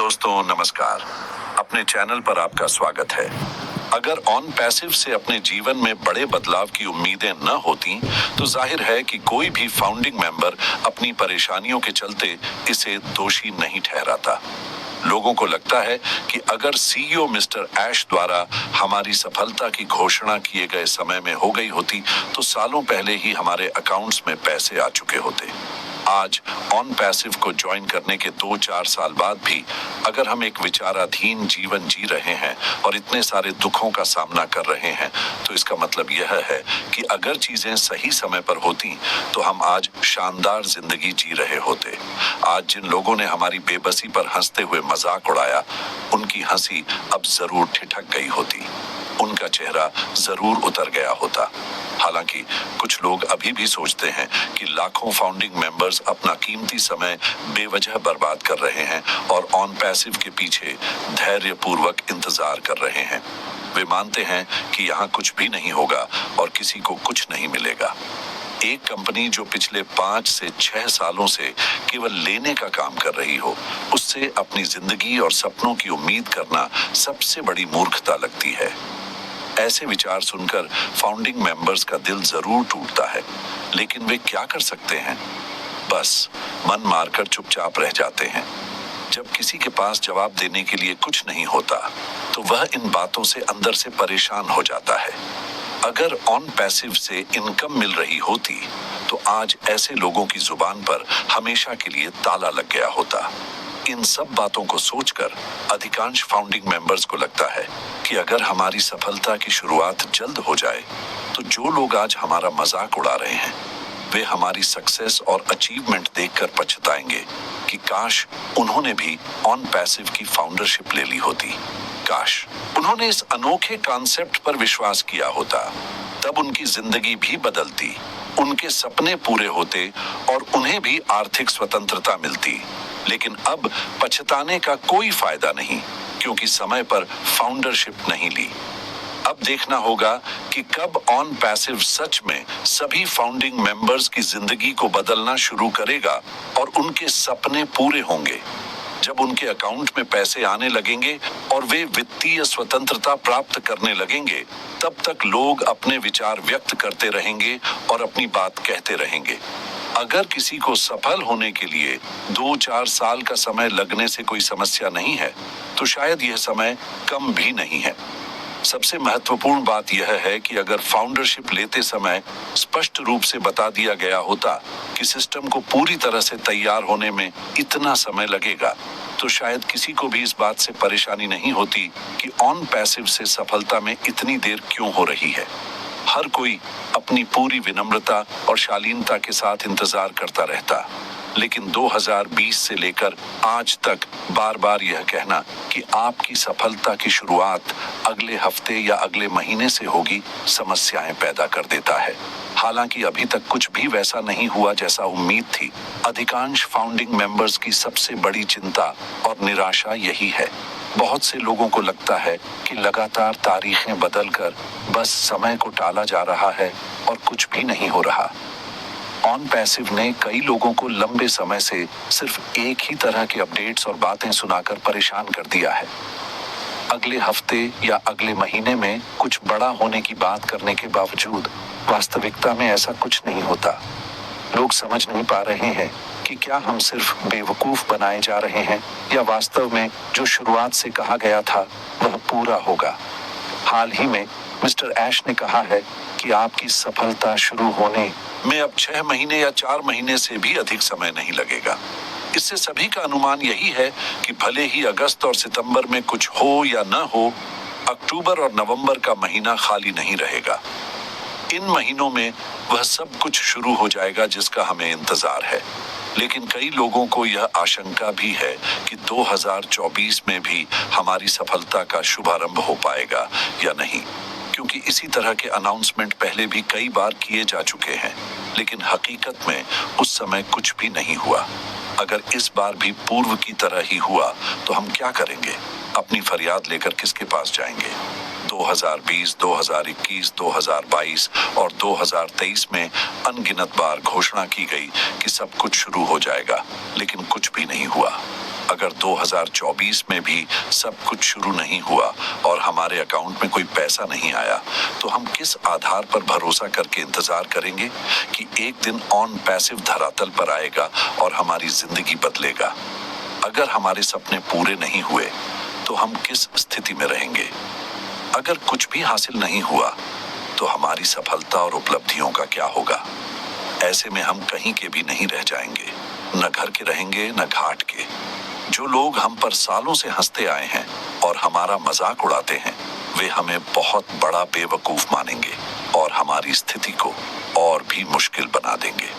दोस्तों नमस्कार, अपने चैनल पर आपका स्वागत है। अगर ऑन पैसिव से अपने जीवन में बड़े बदलाव की उम्मीदें न होती तो जाहिर है कि कोई भी फाउंडिंग मेंबर अपनी परेशानियों के चलते इसे दोषी नहीं ठहराता। लोगों को लगता है कि अगर सीईओ मिस्टर ऐश द्वारा हमारी सफलता की घोषणा किए गए समय में हो गई होती तो सालों पहले ही हमारे अकाउंट्स में पैसे आ चुके होते। आज ऑन पैसिव को ज्वाइन करने के 2-4 साल बाद भी अगर हम एक विचाराधीन जीवन जी रहे हैं और इतने सारे दुखों का सामना कर रहे हैं तो इसका मतलब यह है कि अगर चीजें सही समय पर होती तो हम आज शानदार जिंदगी जी रहे होते। आज जिन लोगों ने हमारी बेबसी पर हंसते हुए मजाक उड़ाया, उनकी हंसी अब जरूर ठिठक गई होती, उनका चेहरा जरूर उतर गया होता। हालांकि कुछ लोग अभी भी सोचते हैं कि लाखों फाउंडिंग मेंबर्स अपना कीमती समय बेवजह बर्बाद कर रहे हैं और ऑन पैसिव के पीछे धैर्यपूर्वक इंतजार कर रहे हैं। वे मानते हैं कि यहाँ कुछ भी नहीं होगा और किसी को कुछ नहीं मिलेगा। एक कंपनी जो पिछले 5 से 6 सालों से केवल लेने का काम कर रही हो, उससे अपनी जिंदगी और सपनों की उम्मीद करना सबसे बड़ी मूर्खता लगती है। ऐसे विचार सुनकर फाउंडिंग मेंबर्स का दिल जरूर टूटता है, लेकिन वे क्या कर सकते हैं? बस मन मारकर चुपचाप रह जाते हैं। जब किसी के पास जवाब देने के लिए कुछ नहीं होता तो वह इन बातों से अंदर से परेशान हो जाता है। अगर ऑन पैसिव से इनकम मिल रही होती तो आज ऐसे लोगों की जुबान पर हमेशा के लिए ताला लग गया होता। इन सब बातों को सोचकर अधिकांश फाउंडिंग मेंबर्स को लगता है कि अगर हमारी सफलता की शुरुआत जल्द हो जाए तो जो लोग आज हमारा मजाक उड़ा रहे हैं वे हमारी सक्सेस और अचीवमेंट देखकर पछताएंगे कि काश उन्होंने भी ऑन पैसिव की फाउंडरशिप ले ली होती। काश उन्होंने इस अनोखे कॉन्सेप्ट पर विश्वास किया होता, तब उनकी जिंदगी भी बदलती, उनके सपने पूरे होते और उन्हें भी आर्थिक स्वतंत्रता मिलती। लेकिन अब पछताने का कोई फायदा नहीं, क्योंकि समय पर फाउंडरशिप नहीं ली। अब देखना होगा कि कब ऑन पैसिव सच में सभी फाउंडिंग मेंबर्स की जिंदगी को बदलना शुरू करेगा और उनके सपने पूरे होंगे। जब उनके अकाउंट में पैसे आने लगेंगे और वे वित्तीय स्वतंत्रता प्राप्त करने लगेंगे, तब तक लोग अपने विचार व्यक्त करते रहेंगे और अपनी बात कहते रहेंगे। अगर किसी को सफल होने के लिए 2-4 साल का समय लगने से कोई समस्या नहीं है तो शायद यह समय कम भी नहीं है। सबसे महत्वपूर्ण बात यह है कि अगर फाउंडरशिप लेते समय स्पष्ट रूप से बता दिया गया होता कि सिस्टम को पूरी तरह से तैयार होने में इतना समय लगेगा तो शायद किसी को भी इस बात से परेशानी नहीं होती कि ऑन पैसिव से सफलता में इतनी देर क्यों हो रही है। हर कोई अपनी पूरी विनम्रता और शालीनता के साथ इंतजार करता रहता, लेकिन 2020 से लेकर आज तक बार बार यह कहना कि आपकी सफलता की शुरुआत अगले हफ्ते या अगले महीने से होगी समस्याएं पैदा कर देता है। हालांकि अभी तक कुछ भी वैसा नहीं हुआ जैसा उम्मीद थी। अधिकांश फाउंडिंग मेंबर्स की सबसे बड़ी चिंता और निराशा यही है। बहुत से लोगों को लगता है कि लगातार तारीखें बदलकर बस समय को टाला जा रहा है और कुछ भी नहीं हो रहा। ऑन पैसिव ने कई लोगों को लंबे समय से सिर्फ एक ही तरह के अपडेट्स और बातें सुनाकर परेशान कर दिया है। अगले हफ्ते या अगले महीने में कुछ बड़ा होने की बात करने के बावजूद वास्तविकता में ऐसा कुछ नहीं होता। लोग समझ नहीं पा रहे हैं कि क्या हम सिर्फ बेवकूफ बनाए जा रहे हैं या वास्तव में जो शुरुआत से कहा गया था वह पूरा होगा। हाल ही में मिस्टर ऐश ने कहा है कि आपकी सफलता शुरू होने में अब 6 महीने या 4 महीने से भी अधिक समय नहीं लगेगा। इससे सभी का अनुमान यही है कि भले ही अगस्त और सितंबर में कुछ हो या न हो, अक्टूबर और नवंबर का महीना खाली नहीं रहेगा। इन महीनों में वह सब कुछ शुरू हो जाएगा जिसका हमें इंतजार है। लेकिन कई लोगों को यह आशंका भी है कि 2024 में भी हमारी सफलता का शुभारंभ हो पाएगा या नहीं, क्योंकि इसी तरह के अनाउंसमेंट पहले भी कई बार किए जा चुके हैं, लेकिन हकीकत में उस समय कुछ भी नहीं हुआ। अगर इस बार भी पूर्व की तरह ही हुआ तो हम क्या करेंगे? अपनी फरियाद लेकर किसके पास जाएंगे? 2020, 2021, 2022 और 2023 में अनगिनत बार घोषणा की गई कि सब कुछ शुरू हो जाएगा, लेकिन कुछ भी नहीं हुआ। अगर 2024 में भी सब कुछ शुरू नहीं हुआ और हमारे अकाउंट में कोई पैसा नहीं आया, तो हम किस आधार पर भरोसा करके इंतजार करेंगे कि एक दिन ऑन पैसिव धरातल पर आएगा और हमारी जिंदगी बदलेगा? अगर हमारे सपने पूरे नहीं हुए तो हम किस स्थिति में रहेंगे? अगर कुछ भी हासिल नहीं हुआ तो हमारी सफलता और उपलब्धियों का क्या होगा? ऐसे में हम कहीं के भी नहीं रह जाएंगे, न घर के रहेंगे न घाट के। जो लोग हम पर सालों से हंसते आए हैं और हमारा मजाक उड़ाते हैं, वे हमें बहुत बड़ा बेवकूफ मानेंगे और हमारी स्थिति को और भी मुश्किल बना देंगे।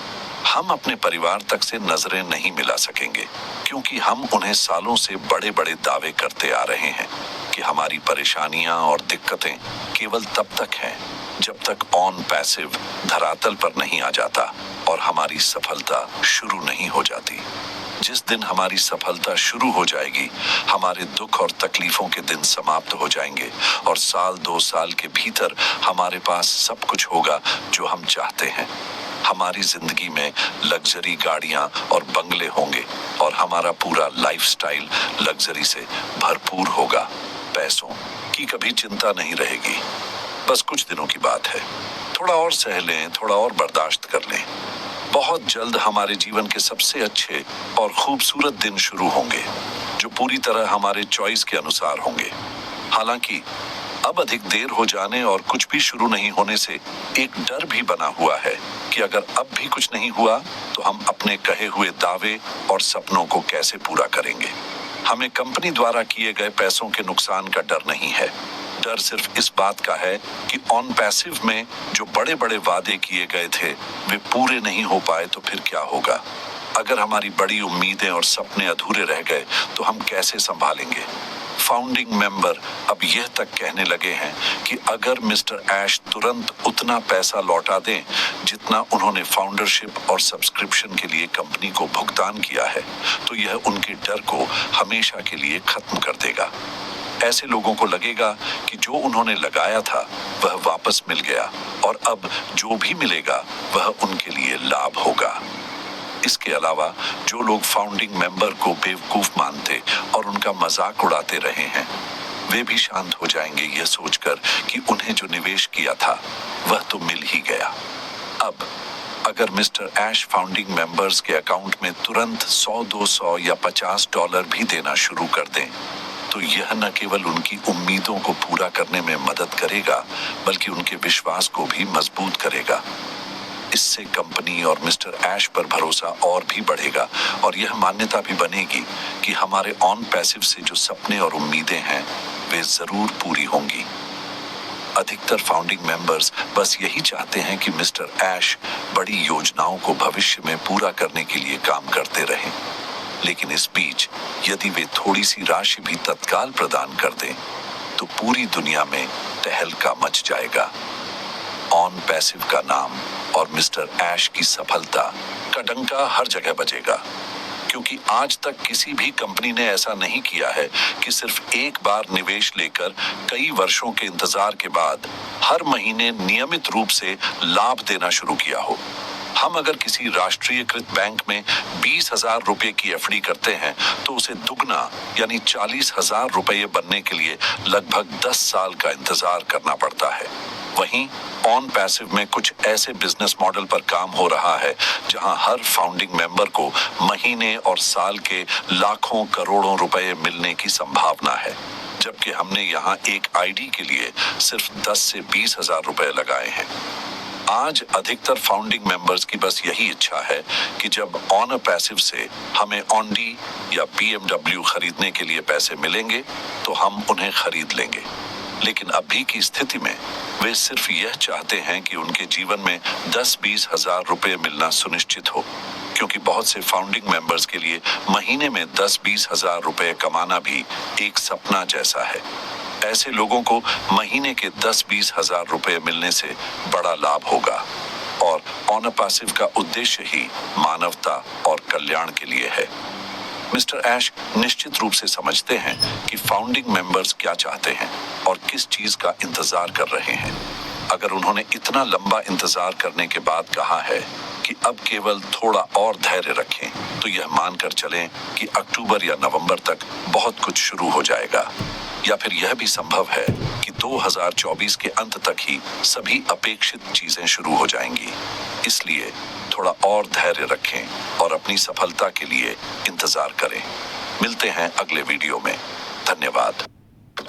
हम अपने परिवार तक से नजरें नहीं मिला सकेंगे क्योंकि हम उन्हें सालों से बड़े बड़े दावे करते आ रहे हैं कि हमारी परेशानियां और दिक्कतें केवल तब तक हैं जब तक ऑन पैसिव धरातल पर नहीं आ जाता और हमारी सफलता शुरू नहीं हो जाती। जिस दिन हमारी सफलता शुरू हो जाएगी, हमारे दुख और तकलीफों के दिन समाप्त हो जाएंगे और साल 2 साल के भीतर हमारे पास सब कुछ होगा जो हम चाहते हैं। हमारी जिंदगी में लग्जरी गाड़ियां और बंगले होंगे और हमारा पूरा लाइफस्टाइल लग्जरी से भरपूर होगा। पैसों की कभी चिंता नहीं रहेगी। बस कुछ दिनों की बात है, थोड़ा और सह लें, थोड़ा और बर्दाश्त कर लें। बहुत जल्द हमारे जीवन के सबसे अच्छे और खूबसूरत दिन शुरू होंगे जो पूरी तरह हमारे चॉइस के अनुसार होंगे। हालांकि अब अधिक देर हो जाने और कुछ भी शुरू नहीं होने से एक डर भी बना हुआ है कि अगर अब भी कुछ नहीं हुआ तो हम अपने कहे हुए दावे और सपनों को कैसे पूरा करेंगे। हमें कंपनी द्वारा किए गए पैसों के नुकसान का डर नहीं है। डर सिर्फ इस बात का है कि ऑन पैसिव में जो बड़े बड़े वादे किए गए थे वे पूरे नहीं हो पाए तो फिर क्या होगा? अगर हमारी बड़ी उम्मीदें और सपने अधूरे रह गए तो हम कैसे संभालेंगे? फाउंडिंग मेंबर अब यह तक कहने लगे हैं कि अगर मिस्टर ऐश तुरंत उतना पैसा लौटा दें जितना उन्होंने फाउंडरशिप और सब्सक्रिप्शन के लिए कंपनी को भुगतान किया है, तो यह उनके डर को हमेशा के लिए खत्म कर देगा। ऐसे लोगों को लगेगा कि जो उन्होंने लगाया था वह वापस मिल गया और अब जो भी मिलेगा वह उनके लिए लाभ होगा। इसके अलावा जो लोग फाउंडिंग मेंबर को बेवकूफ मानते और उनका मजाक उड़ाते रहे हैं, वे भी शांत हो जाएंगे यह सोचकर कि उन्हें जो निवेश किया था वह तो मिल ही गया। अब अगर मिस्टर ऐश फाउंडिंग मेंबर्स के अकाउंट में तुरंत 100, 200 या $50 भी देना शुरू कर दें, तो यह न केवल उनकी उम्मीदों को पूरा करने में मदद करेगा बल्कि उनके विश्वास को भी मजबूत करेगा। इससे कंपनी और मिस्टर ऐश पर भरोसा और भी बढ़ेगा और यह मान्यता भी बनेगी कि हमारे ऑन पैसिव से जो सपने और उम्मीदें हैं वे जरूर पूरी होंगी। अधिकतर फाउंडिंग मेंबर्स बस यही चाहते हैं कि मिस्टर ऐश बड़ी योजनाओं को भविष्य में पूरा करने के लिए काम करते रहें, लेकिन इस बीच यदि वे थोड़ी सी राशि भी तत्काल प्रदान कर दें तो पूरी दुनिया में तहलका मच जाएगा। ऑन पैसिव का नाम और मिस्टर ऐश की सफलता का डंका हर जगह बजेगा, क्योंकि आज तक किसी भी कंपनी ने ऐसा नहीं किया है कि सिर्फ एक बार निवेश लेकर कई वर्षों के इंतजार के बाद हर महीने नियमित रूप से लाभ देना शुरू किया हो। हम अगर किसी राष्ट्रीयकृत बैंक में 20,000 रुपए की एफडी करते हैं तो उसे दुगना यानी 40,000 रुपए बनने के लिए लगभग 10 साल का इंतजार करना पड़ता है। वहीं ऑन पैसिव में कुछ ऐसे बिजनेस मॉडल पर काम हो रहा है जहां हर फाउंडिंग मेंबर को महीने और साल के लाखों करोड़ों रुपए मिलने की संभावना है, जबकि हमने यहां एक आईडी के लिए सिर्फ 10 से 20,000 रुपए लगाए हैं। आज अधिकतर फाउंडिंग मेंबर्स की बस यही इच्छा है कि जब ऑन अ पैसिव से हमें ऑनडी या BMW खरीदने के लिए पैसे मिलेंगे तो हम उन्हें खरीद लेंगे। लेकिन अभी की स्थिति में वे सिर्फ यह चाहते हैं कि उनके जीवन में 10-20 हजार रुपए मिलना सुनिश्चित हो, क्योंकि बहुत से फाउंडिंग मेंबर्स के लिए महीने में 10-20 हजार रुपए कमाना भी एक सपना जैसा है। ऐसे लोगों को महीने के 10-20 हजार रुपए मिलने से बड़ा लाभ होगा और ऑन अ पैसिव का उद्देश्य ही मानवता और कल्याण के लिए है। मिस्टर ऐश निश्चित रूप से समझते हैं कि फाउंडिंग मेंबर्स क्या चाहते हैं और किस चीज का इंतजार कर रहे हैं। अगर उन्होंने इतना लंबा इंतजार करने के बाद कहा है कि अब केवल थोड़ा और धैर्य रखें, तो यह मानकर चलें कि अक्टूबर या नवंबर तक बहुत कुछ शुरू हो जाएगा। या फिर यह भी संभव है कि 2024 के अंत तक ही सभी अपेक्षित चीजें शुरू हो जाएंगी। इसलिए थोड़ा और धैर्य रखें और अपनी सफलता के लिए इंतजार करें। मिलते हैं अगले वीडियो में। धन्यवाद।